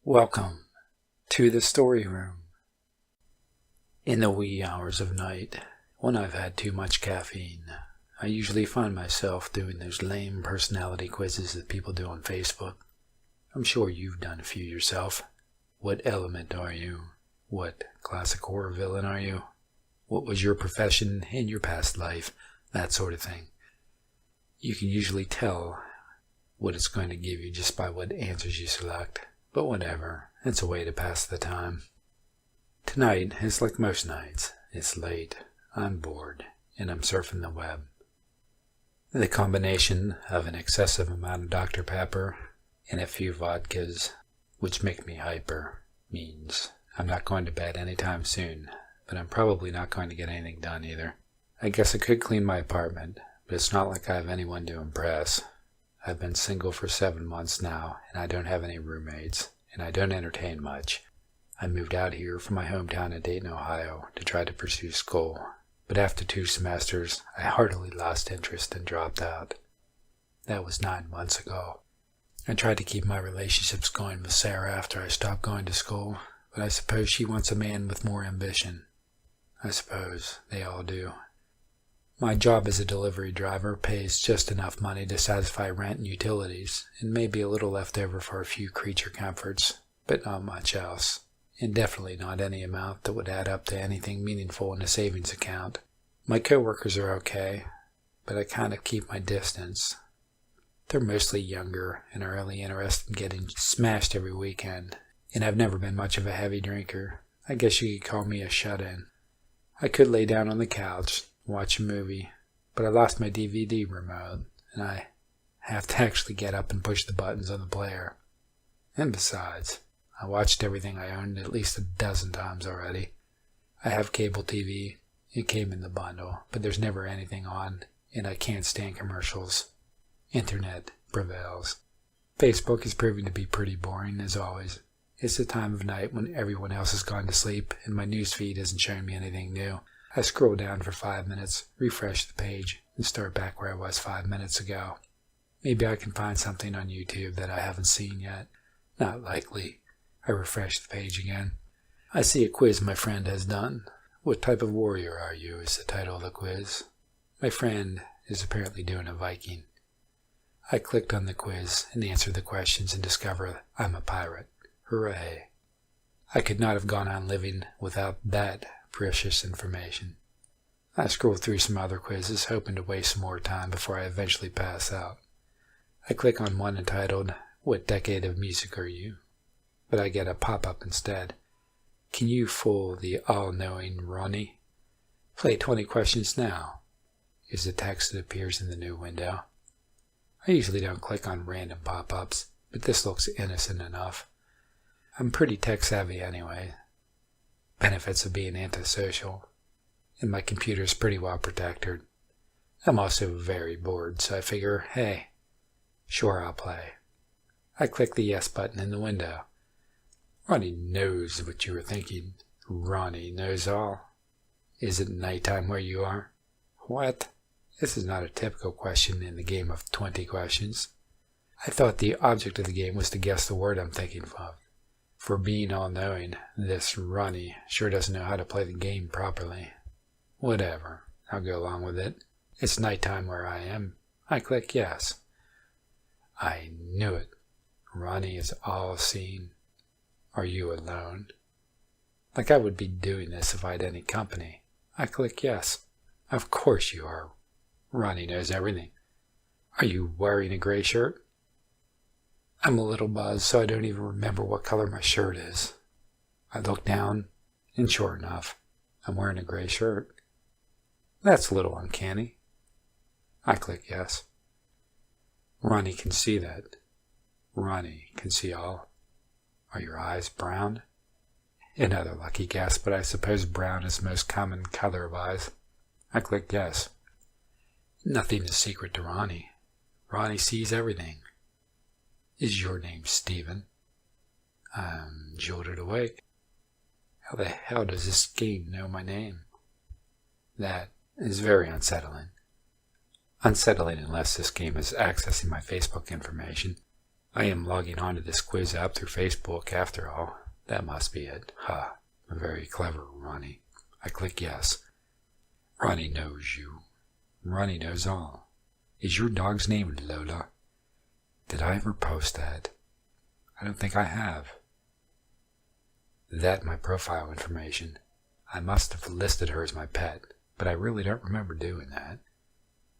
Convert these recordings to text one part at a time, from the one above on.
Welcome to the story room. In the wee hours of night, when I've had too much caffeine, I usually find myself doing those lame personality quizzes that people do on Facebook. I'm sure you've done a few yourself. What element are you? What classic horror villain are you? What was your profession in your past life? That sort of thing. You can usually tell what it's going to give you just by what answers you select. But whatever, it's a way to pass the time. Tonight is like most nights. It's late, I'm bored, and I'm surfing the web. The combination of an excessive amount of Dr. Pepper and a few vodkas, which make me hyper, means I'm not going to bed anytime soon, but I'm probably not going to get anything done either. I guess I could clean my apartment, but it's not like I have anyone to impress. I've been single for 7 months now, and I don't have any roommates, and I don't entertain much. I moved out here from my hometown of Dayton, Ohio, to try to pursue school, but after 2 semesters, I heartily lost interest and dropped out. That was 9 months ago. I tried to keep my relationships going with Sarah after I stopped going to school, but I suppose she wants a man with more ambition. I suppose they all do. My job as a delivery driver pays just enough money to satisfy rent and utilities, and maybe a little left over for a few creature comforts, but not much else, and definitely not any amount that would add up to anything meaningful in a savings account. My coworkers are okay, but I kind of keep my distance. They're mostly younger and are only interested in getting smashed every weekend, and I've never been much of a heavy drinker. I guess you could call me a shut-in. I could lay down on the couch, watch a movie, but I lost my DVD remote, and I have to actually get up and push the buttons on the player. And besides, I watched everything I owned at least 12 times already. I have cable TV. It came in the bundle, but there's never anything on, and I can't stand commercials. Internet prevails. Facebook is proving to be pretty boring, as always. It's the time of night when everyone else has gone to sleep, and my newsfeed isn't showing me anything new. I scroll down for 5 minutes, refresh the page, and start back where I was 5 minutes ago. Maybe I can find something on YouTube that I haven't seen yet. Not likely. I refresh the page again. I see a quiz my friend has done. What type of warrior are you is the title of the quiz. My friend is apparently doing a Viking. I clicked on the quiz and answered the questions and discover I'm a pirate. Hooray. I could not have gone on living without that precious information. I scroll through some other quizzes, hoping to waste some more time before I eventually pass out. I click on one entitled, What Decade of Music Are You? But I get a pop-up instead. Can you fool the all-knowing Ronnie? Play 20 questions now, is the text that appears in the new window. I usually don't click on random pop-ups, but this looks innocent enough. I'm pretty tech-savvy anyway. Benefits of being antisocial, and my computer's pretty well protected. I'm also very bored, so I figure, hey, sure, I'll play. I click the yes button in the window. Ronnie knows what you were thinking. Ronnie knows all. Is it nighttime where you are? What? This is not a typical question in the game of 20 questions. I thought the object of the game was to guess the word I'm thinking of. For being all-knowing, this Ronnie sure doesn't know how to play the game properly. Whatever, I'll go along with it. It's nighttime where I am. I click yes. I knew it. Ronnie is all-seeing. Are you alone? Like I would be doing this if I had any company. I click yes. Of course you are. Ronnie knows everything. Are you wearing a gray shirt? I'm a little buzzed, so I don't even remember what color my shirt is. I look down, and sure enough, I'm wearing a gray shirt. That's a little uncanny. I click yes. Ronnie can see that. Ronnie can see all. Are your eyes brown? Another lucky guess, but I suppose brown is the most common color of eyes. I click yes. Nothing is secret to Ronnie. Ronnie sees everything. Is your name Stephen? I'm jolted awake. How the hell does this game know my name? That is very unsettling. Unsettling unless this game is accessing my Facebook information. I am logging onto this quiz app through Facebook after all. That must be it. Ha. Very clever, Ronnie. I click yes. Ronnie knows you. Ronnie knows all. Is your dog's name Lola? Did I ever post that? I don't think I have. That my profile information. I must have listed her as my pet, but I really don't remember doing that.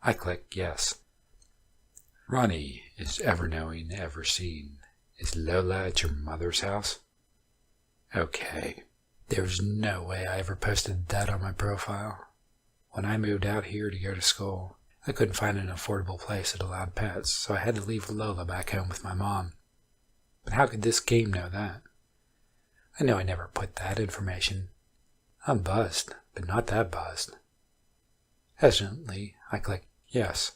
I click yes. Ronnie is ever knowing, ever seen. Is Lola at your mother's house? Okay. There's no way I ever posted that on my profile. When I moved out here to go to school, I couldn't find an affordable place that allowed pets, so I had to leave Lola back home with my mom. But how could this game know that? I know I never put that information. I'm buzzed, but not that buzzed. Hesitantly, I click yes.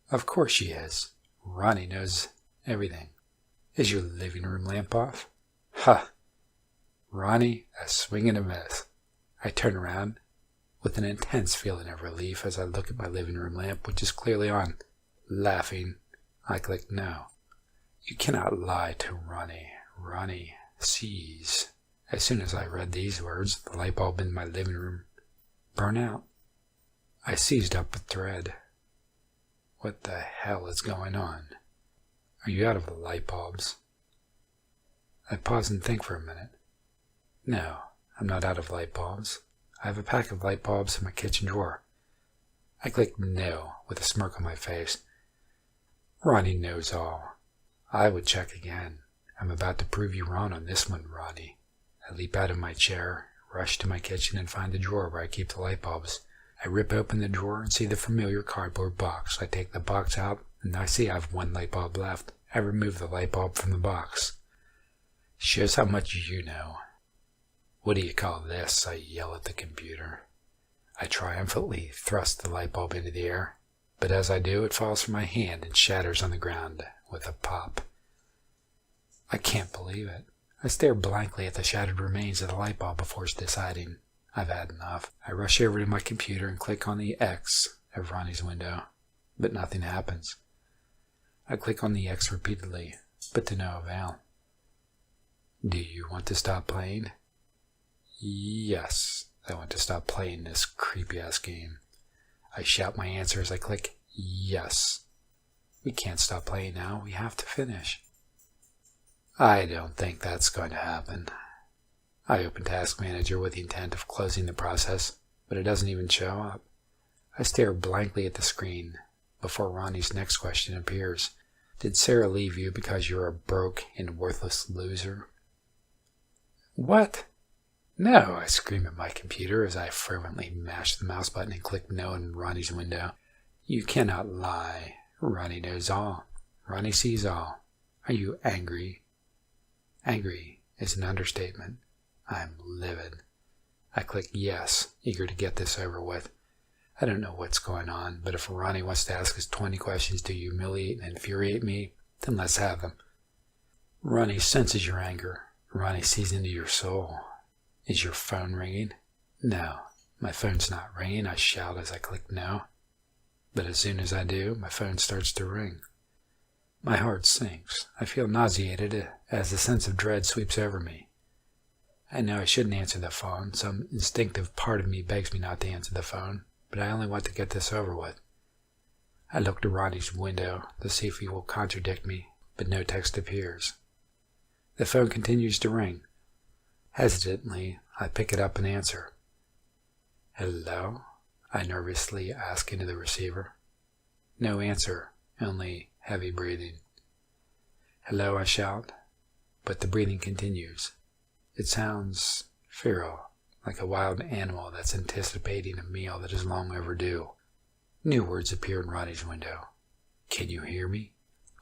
Of course she is. Ronnie knows everything. Is your living room lamp off? Ha! Ronnie, a swing and a miss. I turn around with an intense feeling of relief as I look at my living room lamp, which is clearly on. Laughing, I click no. You cannot lie to Ronnie. Ronnie sees. As soon as I read these words, the light bulb in my living room burned out. I seized up with dread. What the hell is going on? Are you out of light bulbs? I pause and think for a minute. No, I'm not out of light bulbs. I have a pack of light bulbs in my kitchen drawer. I click no with a smirk on my face. Ronnie knows all. I would check again. I'm about to prove you wrong on this one, Ronnie. I leap out of my chair, rush to my kitchen, and find the drawer where I keep the light bulbs. I rip open the drawer and see the familiar cardboard box. I take the box out, and I see I have one light bulb left. I remove the light bulb from the box. Shows how much you know. What do you call this? I yell at the computer. I triumphantly thrust the light bulb into the air, but as I do, it falls from my hand and shatters on the ground with a pop. I can't believe it. I stare blankly at the shattered remains of the light bulb before deciding I've had enough. I rush over to my computer and click on the X of Ronnie's window, but nothing happens. I click on the X repeatedly, but to no avail. Do you want to stop playing? Yes, I want to stop playing this creepy-ass game. I shout my answer as I click yes. We can't stop playing now. We have to finish. I don't think that's going to happen. I open Task Manager with the intent of closing the process, but it doesn't even show up. I stare blankly at the screen before Ronnie's next question appears. Did Sarah leave you because you're a broke and worthless loser? What? No, I scream at my computer as I fervently mash the mouse button and click no in Ronnie's window. You cannot lie. Ronnie knows all. Ronnie sees all. Are you angry? Angry is an understatement. I'm livid. I click yes, eager to get this over with. I don't know what's going on, but if Ronnie wants to ask us 20 questions to humiliate and infuriate me, then let's have them. Ronnie senses your anger. Ronnie sees into your soul. Is your phone ringing? No, my phone's not ringing, I shout as I click no. But as soon as I do, my phone starts to ring. My heart sinks. I feel nauseated as a sense of dread sweeps over me. I know I shouldn't answer the phone. Some instinctive part of me begs me not to answer the phone, but I only want to get this over with. I look to Ronnie's window to see if he will contradict me, but no text appears. The phone continues to ring. Hesitantly, I pick it up and answer. Hello? I nervously ask into the receiver. No answer, only heavy breathing. Hello, I shout, but the breathing continues. It sounds feral, like a wild animal that's anticipating a meal that is long overdue. New words appear in Ronnie's window. Can you hear me?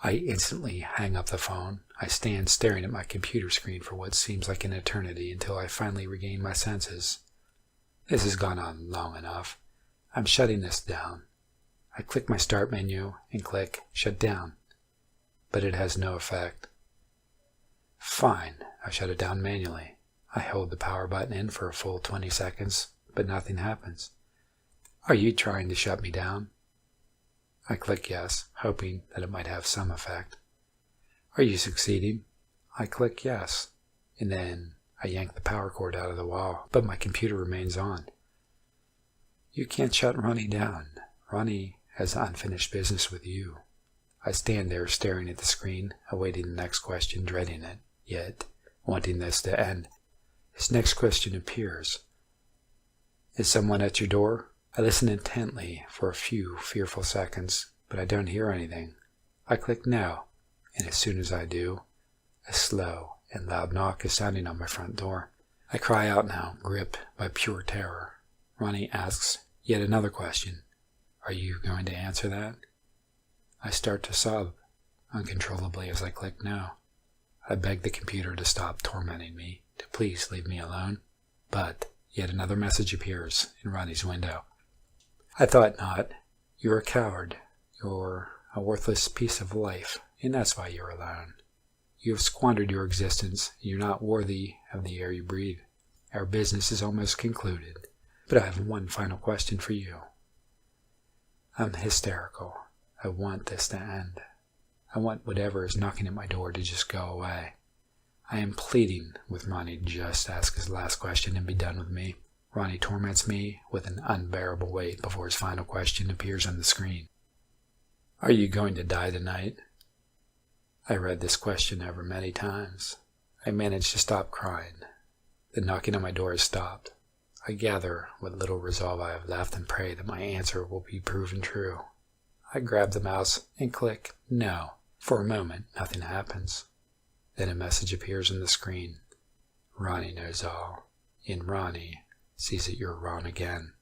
I instantly hang up the phone. I stand staring at my computer screen for what seems like an eternity until I finally regain my senses. This has gone on long enough. I'm shutting this down. I click my start menu and click shut down, but it has no effect. Fine, I shut it down manually. I hold the power button in for a full 20 seconds, but nothing happens. Are you trying to shut me down? I click yes, hoping that it might have some effect. Are you succeeding? I click yes, and then I yank the power cord out of the wall, but my computer remains on. You can't shut Ronnie down. Ronnie has unfinished business with you. I stand there staring at the screen, awaiting the next question, dreading it, yet wanting this to end. His next question appears. Is someone at your door? I listen intently for a few fearful seconds, but I don't hear anything. I click no, and as soon as I do, a slow and loud knock is sounding on my front door. I cry out now, gripped by pure terror. Ronnie asks yet another question. Are you going to answer that? I start to sob uncontrollably as I click no. I beg the computer to stop tormenting me, to please leave me alone. But yet another message appears in Ronnie's window. I thought not. You're a coward. You're a worthless piece of life, and that's why you're alone. You have squandered your existence. You're not worthy of the air you breathe. Our business is almost concluded, but I have one final question for you. I'm hysterical. I want this to end. I want whatever is knocking at my door to just go away. I am pleading with Ronnie to just ask his last question and be done with me. Ronnie torments me with an unbearable weight before his final question appears on the screen. Are you going to die tonight? I read this question over many times. I managed to stop crying. The knocking on my door has stopped. I gather what little resolve I have left and pray that my answer will be proven true. I grab the mouse and click no. For a moment, nothing happens. Then a message appears on the screen. Ronnie knows all, and Ronnie sees that you're wrong again.